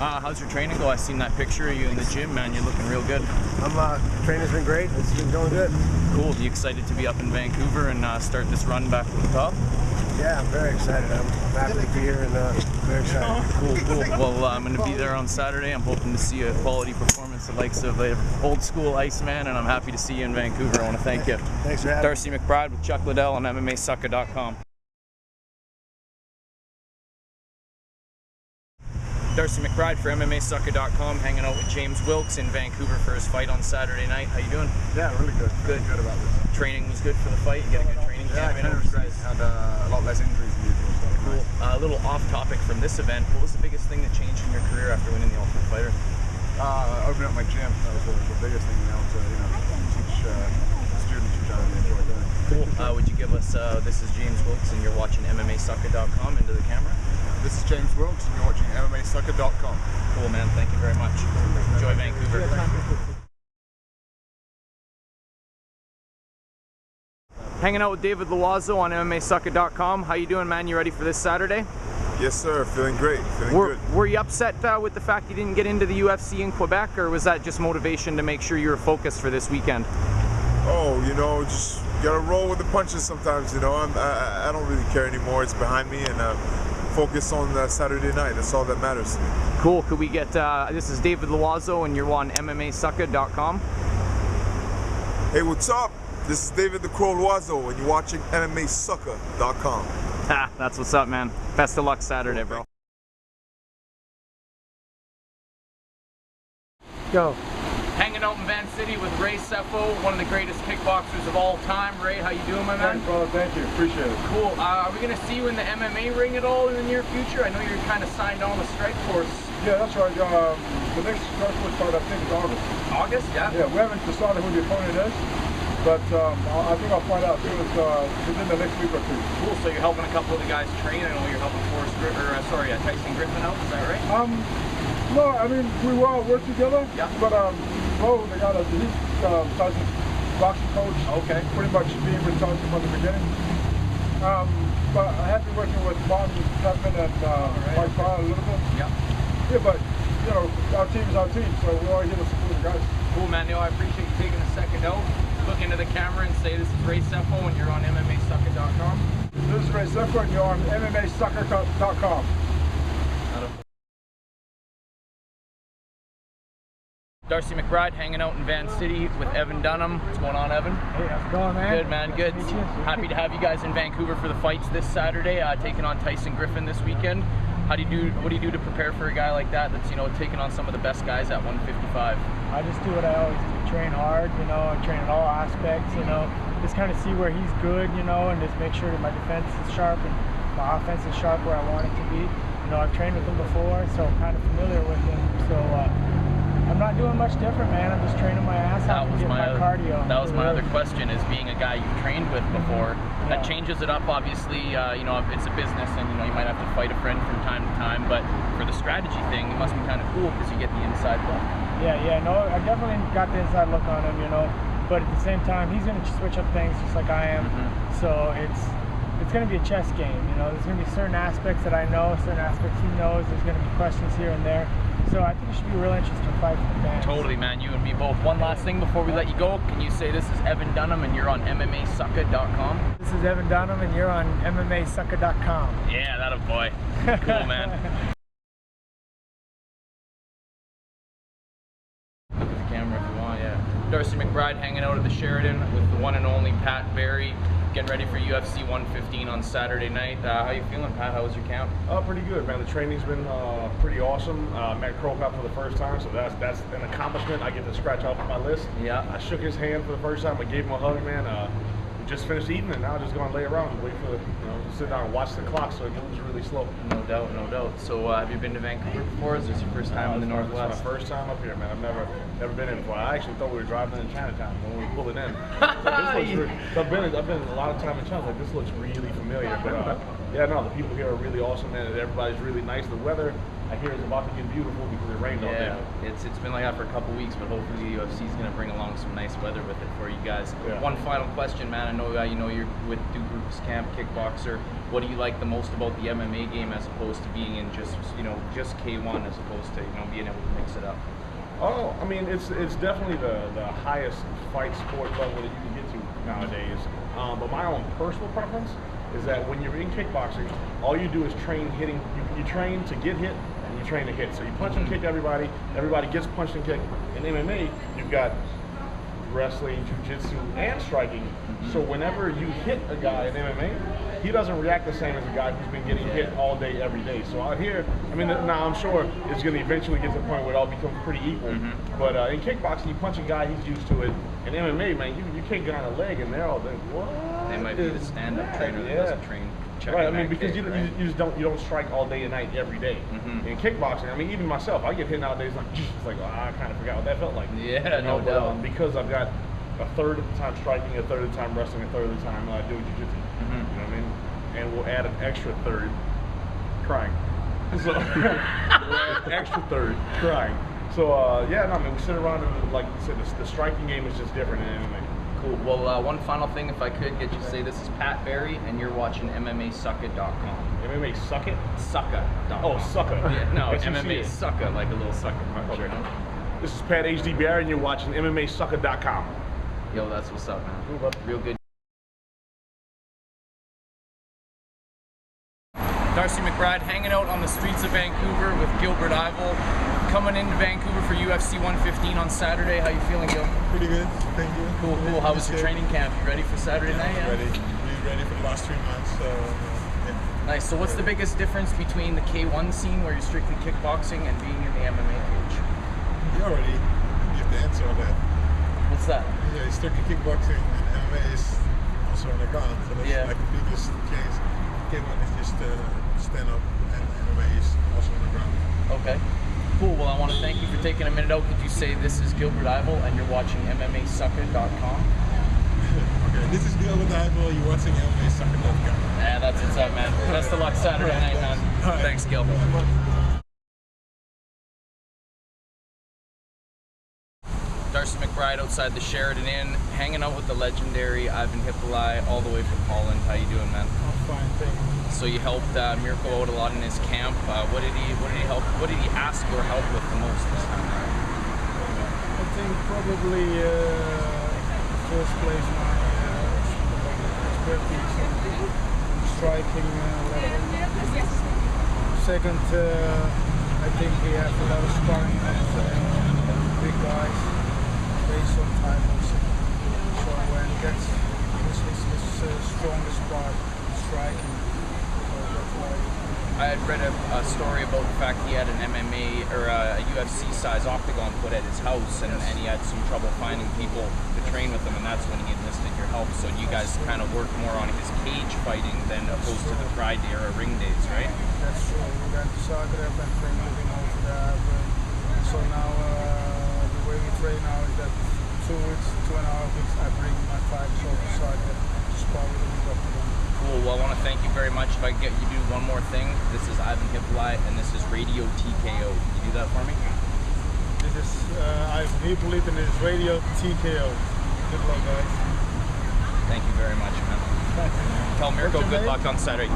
How's your training go? I seen that picture of you in the gym, man. You're looking real good. Training's been great. It's been going good. Cool. You excited to be up in Vancouver and start this run back to the top? Yeah, I'm very excited. I'm happy to be here and very excited. Cool. Well, I'm going to be there on Saturday. I'm hoping to see a quality performance, the likes of the old school Iceman, and I'm happy to see you in Vancouver. I want to thank you. Thanks for having me. Darcy McBride with Chuck Liddell on MMAsucker.com. Darcy McBride for MMAsucker.com, hanging out with James Wilkes in Vancouver for his fight on Saturday night. How you doing? Yeah, really good. Good. Really good about this. Training was good for the fight. You got a good training camp. Yeah, had a lot less injuries than usual. So cool. A little off topic from this event. What was the biggest thing that changed in your career after winning the Ultimate Fighter? Opening up my gym. That was the biggest thing. To teach students, which I really enjoy doing. Cool. Would you give us? This is James Wilkes, and you're watching MMAsucker.com into the camera. This is James Wilkes, and you're watching MMAsucker.com. Cool, man. Thank you very much. Enjoy Vancouver. Hanging out with David Loiseau on MMAsucker.com. How you doing, man? You ready for this Saturday? Yes, sir. Feeling great. Feeling good. Were you upset with the fact you didn't get into the UFC in Quebec, or was that just motivation to make sure you were focused for this weekend? Oh, just gotta roll with the punches sometimes. I don't really care anymore. It's behind me, and focus on Saturday night. That's all that matters to me. Cool. Could we get? This is David Loiseau, and you're on MMAsucker.com. Hey, what's up? This is David the Crow Loiseau, and you're watching MMAsucker.com. Ha, that's what's up, man. Best of luck Saturday, bro. Go. Hanging out in Van City with Ray Sefo, one of the greatest kickboxers of all time. Ray, how you doing, my man? Thanks, brother. Thank you. Appreciate it. Cool. Are we going to see you in the MMA ring at all in the near future? I know you're kind of signed on with Strike Force. Yeah, that's right. The next Strike Force fight, I think, is August. August? Yeah. Yeah, we haven't decided who the opponent is, but I think I'll find out soon as within the next week or two. Cool. So you're helping a couple of the guys train. I know you're helping Tyson Griffin out. Is that right? No, I mean, we all work together. Yeah. But they got he's Tyson's boxing coach. Okay. Pretty much being with Tyson from the beginning. But I have been working with Martin Chapman and Mike Fowler a little bit. Yeah. Yeah, but our team is our team, so we're all here to support the guys. Cool, man. I appreciate you taking a second out. Look into the camera and say this is Ray Sefo and you're on MMAsucker.com. This is Ray Sefo and you're on MMAsucker.com. Darcy McBride hanging out in Van City with Evan Dunham. What's going on, Evan? Hey, how's it going, man? Good, man. Good. Happy to have you guys in Vancouver for the fights this Saturday, taking on Tyson Griffin this weekend. What do you do to prepare for a guy like that that's taking on some of the best guys at 155? I just do what I always do, train hard, train in all aspects, just kind of see where he's good, and just make sure that my defense is sharp and my offense is sharp where I want it to be. I've trained with him before, so I'm kind of familiar with him. So I'm not doing much different, man. I'm just training my ass off and getting my cardio. That was my other question, is being a guy you've trained with before. Yeah. That changes it up, obviously. It's a business, and you might have to fight a friend from time to time. But for the strategy thing, it must be kind of cool because you get the inside look. No, I definitely got the inside look on him, But at the same time, he's going to switch up things just like I am. So it's going to be a chess game. There's going to be certain aspects that I know, certain aspects he knows. There's going to be questions here and there. So I think it should be a real interesting fight for the fans. Totally, man. You and me both. One last thing before we let you go. Can you say this is Evan Dunham and you're on MMAsucker.com? This is Evan Dunham and you're on MMAsucker.com. Yeah, that a boy. Cool, man. Look at the camera if you want, yeah. Darcy McBride hanging out at the Sheraton with the one and only Pat Barry. Getting ready for UFC 115 on Saturday night. How you feeling, Pat? How was your camp? Pretty good, man. The training's been pretty awesome. Met Krokop for the first time, so that's an accomplishment I get to scratch off my list. Yeah. I shook his hand for the first time. I gave him a hug, man. We just finished eating, and now just gonna lay around and wait for sit down and watch the clock so it moves really slow. No doubt, no doubt. So have you been to Vancouver before? Is this your first time in the Northwest? It's my first time up here, man. I've never been in before. I actually thought we were driving in Chinatown when we were pulling in. I've been a lot of time in China. Like, this looks really familiar. But yeah, no, the people here are really awesome, man. Everybody's really nice. The weather I hear it's about to get beautiful because it rained all day. It's been like that for a couple weeks, but hopefully the UFC is going to bring along some nice weather with it for you guys. Yeah. One final question, man. I know you're with Duke Group's camp, kickboxer. What do you like the most about the MMA game as opposed to being in just K1 as opposed to being able to mix it up? Oh, I mean, it's definitely the highest fight sport level that you can get to nowadays. But my own personal preference is that when you're in kickboxing, all you do is train hitting. You train to get hit, and you train to hit. So you punch and kick everybody. Everybody gets punched and kicked. In MMA, you've got wrestling, jiu-jitsu, and striking. So whenever you hit a guy in MMA, he doesn't react the same as a guy who's been getting hit all day, every day. So out here, I mean, now I'm sure it's going to eventually get to the point where it all becomes pretty equal. But in kickboxing, you punch a guy, he's used to it. In MMA, man, you can't get on a leg, and they're all like, what? They might be the stand-up trainer that doesn't train. Right, I mean, because you don't strike all day and night every day. In kickboxing, I mean, even myself, I get hit nowadays like, I kind of forgot what that felt like. Yeah, no doubt. Because I've got a third of the time striking, a third of the time wrestling, a third of the time doing jiu-jitsu. You know what I mean? And we'll add an extra third crying. So extra third crying. So yeah, no, I mean, we sit around and like you said, the striking game is just different in MMA. Cool. Well, one final thing, if I could get you to say, this is Pat Barry, and you're watching MMAsucka.com. MMA Suck It? Sucka.com. Oh, Sucka. Yeah, no, MMA Sucka, like a little sucker punch. Okay. You know? This is Pat HD Barry, and you're watching MMAsucka.com. Yo, that's what's up, man. Real good. Darcy McBride hanging out on the streets of Vancouver with Gilbert Ivel. Coming into Vancouver for UFC 115 on Saturday. How you feeling, Gil? Pretty good, thank you. Cool. How was your training camp? You ready for Saturday night? Yeah? Ready. We're ready for the last 3 months. So, yeah. Nice. So what's the biggest difference between the K1 scene, where you're strictly kickboxing, and being in the MMA cage? You already give the answer on that. What's that? Yeah, it's strictly kickboxing, and MMA is also on the ground. So that's like the biggest change. K1 is just stand up, and MMA is also on the ground. Okay. Cool. Well, I want to thank you for taking a minute out. Could you say this is Gilbert Ivel, and you're watching MMAsucka.com? Okay, this is Gilbert Ivel. You're watching MMAsucka.com. Yeah, that's what's up, man. Best of luck Saturday night, man. Right. Thanks, Gil. Darcy McBride outside the Sheraton Inn, hanging out with the legendary Ivan Hippolyte, all the way from Holland. How you doing, man? I'm fine, thank you. So you helped Mirko out a lot in his camp. What did he ask or help with the most this time? I think probably first place my expertise on striking level. Second, I think we have a lot of sparring with big guys based on time also. So when he gets his strongest part, striking. I had read a story about the fact he had an MMA or a UFC size octagon put at his house, and he had some trouble finding people to train with him, and that's when he enlisted your help. So you guys kind of worked more on his cage fighting than opposed to the Pride era ring days, right? That's true. We went to Zagreb and trained living over there. So now the way we train now is that 2 weeks, 2.5 weeks, I bring my fighters over to Zagreb to spar with the octagon. Cool. Well, I want to thank you very much. If I can get you to do one more thing, this is Ivan Hippolyte, and this is Radio TKO. Can you do that for me? This is Ivan Hippolyte, and this is Radio TKO. Good luck, guys. Thank you very much, man. Tell Mirko good luck on Saturday.